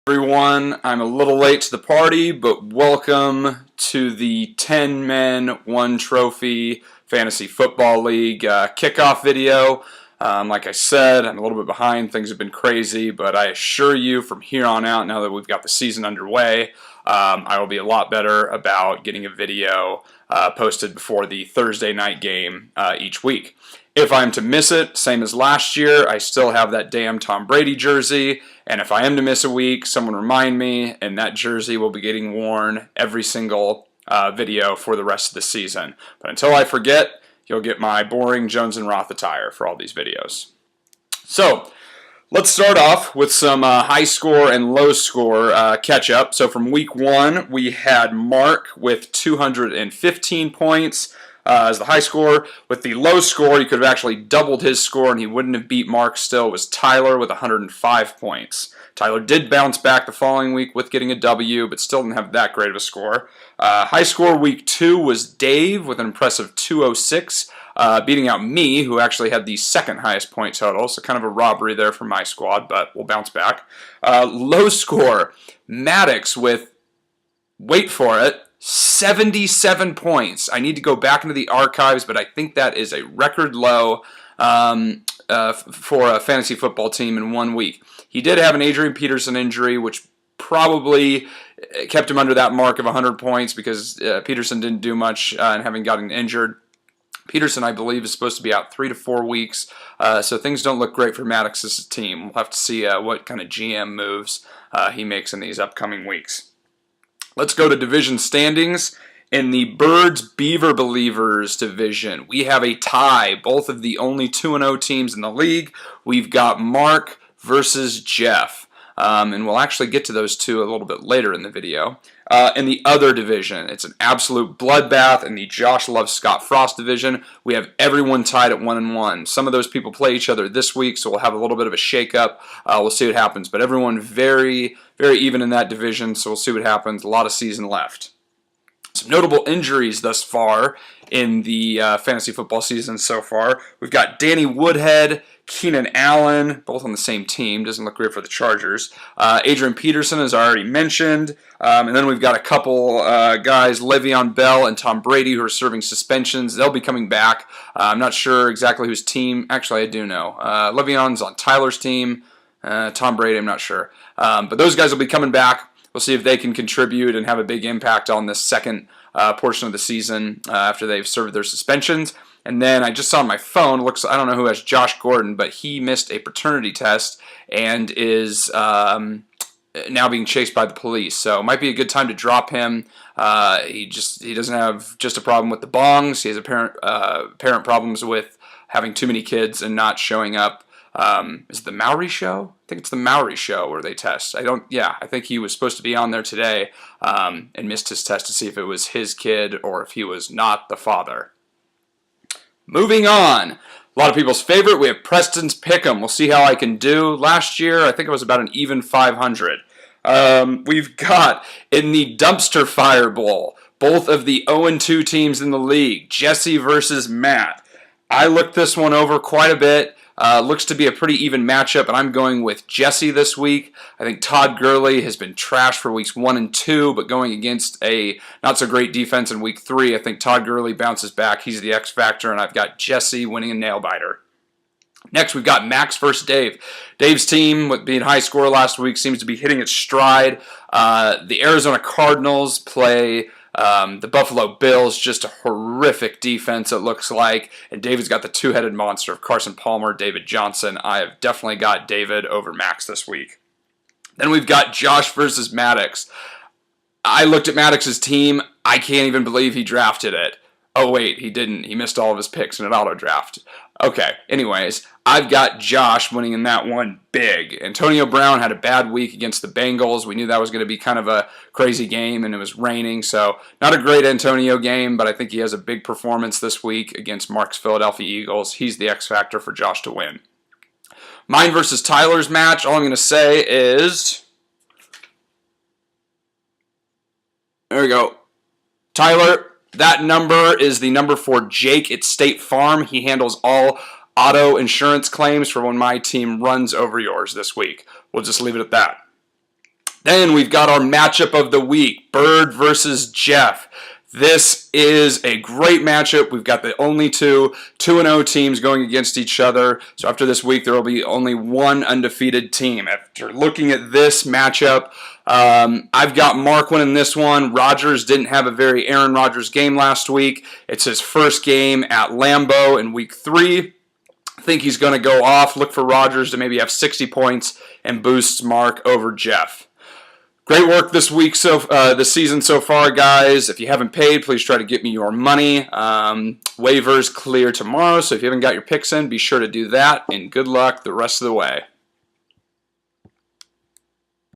Everyone, I'm a little late to the party, but welcome to the 10 men, 1 trophy fantasy football league kickoff video. Like I said, I'm a little bit behind. Things have been crazy, but I assure you from here on out, now that we've got the season underway, I will be a lot better about getting a video posted before the Thursday night game each week. If I'm to miss it, same as last year, I still have that damn Tom Brady jersey, and if I am to miss a week, someone remind me, and that jersey will be getting worn every single video for the rest of the season. But until I forget, you'll get my boring Jones and Roth attire for all these videos. So, let's start off with some high score and low score catch up. So from week 1, we had Mark with 215 points as the high score. With the low score, you could have actually doubled his score and he wouldn't have beat Mark still. It was Tyler with 105 points. Tyler did bounce back the following week with getting a W, but still didn't have that great of a score. High score week 2 was Dave with an impressive 206. Beating out me, who actually had the second highest point total, so kind of a robbery there for my squad, but we'll bounce back. Low score, Maddox with, wait for it, 77 points. I need to go back into the archives, but I think that is a record low for a fantasy football team in 1 week. He did have an Adrian Peterson injury, which probably kept him under that mark of 100 points because Peterson didn't do much and having gotten injured. Peterson, I believe, is supposed to be out 3 to 4 weeks, so things don't look great for Maddox's team. We'll have to see what kind of GM moves he makes in these upcoming weeks. Let's go to division standings. In the Birds Beaver Believers division, we have a tie, both of the only 2-0 teams in the league. We've got Mark versus Jeff. And we'll actually get to those two a little bit later in the video. In the other division, it's an absolute bloodbath. In the Josh Loves Scott Frost division, we have everyone tied at 1-1. Some of those people play each other this week, so we'll have a little bit of a shake-up. We'll see what happens. But everyone very, very even in that division, so we'll see what happens. A lot of season left. Some notable injuries thus far in the fantasy football season so far. We've got Danny Woodhead, Keenan Allen, both on the same team. Doesn't look great for the Chargers. Adrian Peterson, as I already mentioned. And then we've got a couple guys, Le'Veon Bell and Tom Brady, who are serving suspensions. They'll be coming back. I'm not sure exactly whose team. Actually, I do know. Le'Veon's on Tyler's team. Tom Brady, I'm not sure. But those guys will be coming back. We'll see if they can contribute and have a big impact on this second portion of the season after they've served their suspensions. And then I just saw on my phone, I don't know who has Josh Gordon, but he missed a paternity test and is now being chased by the police. So it might be a good time to drop him. He doesn't have just a problem with the bongs. He has apparent problems with having too many kids and not showing up. Is it the Maury Show? I think it's the Maury Show where they test. I think he was supposed to be on there today and missed his test to see if it was his kid or if he was not the father. Moving on. A lot of people's favorite, we have Preston's Pick'em. We'll see how I can do. Last year, I think it was about an even 500. We've got in the Dumpster Fire Bowl, both of the 0-2 teams in the league, Jesse versus Matt. I looked this one over quite a bit. Looks to be a pretty even matchup, and I'm going with Jesse this week. I think Todd Gurley has been trashed for weeks 1 and 2, but going against a not-so-great defense in week 3, I think Todd Gurley bounces back. He's the X factor, and I've got Jesse winning a nail-biter. Next, we've got Max versus Dave. Dave's team, with being high score last week, seems to be hitting its stride. The Arizona Cardinals play the Buffalo Bills, just a horrific defense, it looks like. And David's got the two-headed monster of Carson Palmer, David Johnson. I have definitely got David over Max this week. Then we've got Josh versus Maddox. I looked at Maddox's team. I can't even believe he drafted it. Oh, wait, he didn't. He missed all of his picks in an auto draft. Okay, anyways, I've got Josh winning in that one big. Antonio Brown had a bad week against the Bengals. We knew that was going to be kind of a crazy game, and it was raining, so not a great Antonio game, but I think he has a big performance this week against Mark's Philadelphia Eagles. He's the X factor for Josh to win. Mine versus Tyler's match, all I'm going to say is... There we go. Tyler... That number is the number for Jake at State Farm. He handles all auto insurance claims for when my team runs over yours this week. We'll just leave it at that. Then we've got our matchup of the week, Bird versus Jeff. This is a great matchup. We've got the only two 2-0 teams going against each other. So after this week, there will be only one undefeated team. After looking at this matchup, I've got Mark winning this one. Rodgers didn't have a very Aaron Rodgers game last week. It's his first game at Lambeau in week 3. I think he's going to go off. Look for Rodgers to maybe have 60 points and boosts Mark over Jeff. Great work this week, this season so far, guys. If you haven't paid, please try to get me your money. Waivers clear tomorrow, so if you haven't got your picks in, be sure to do that, and good luck the rest of the way.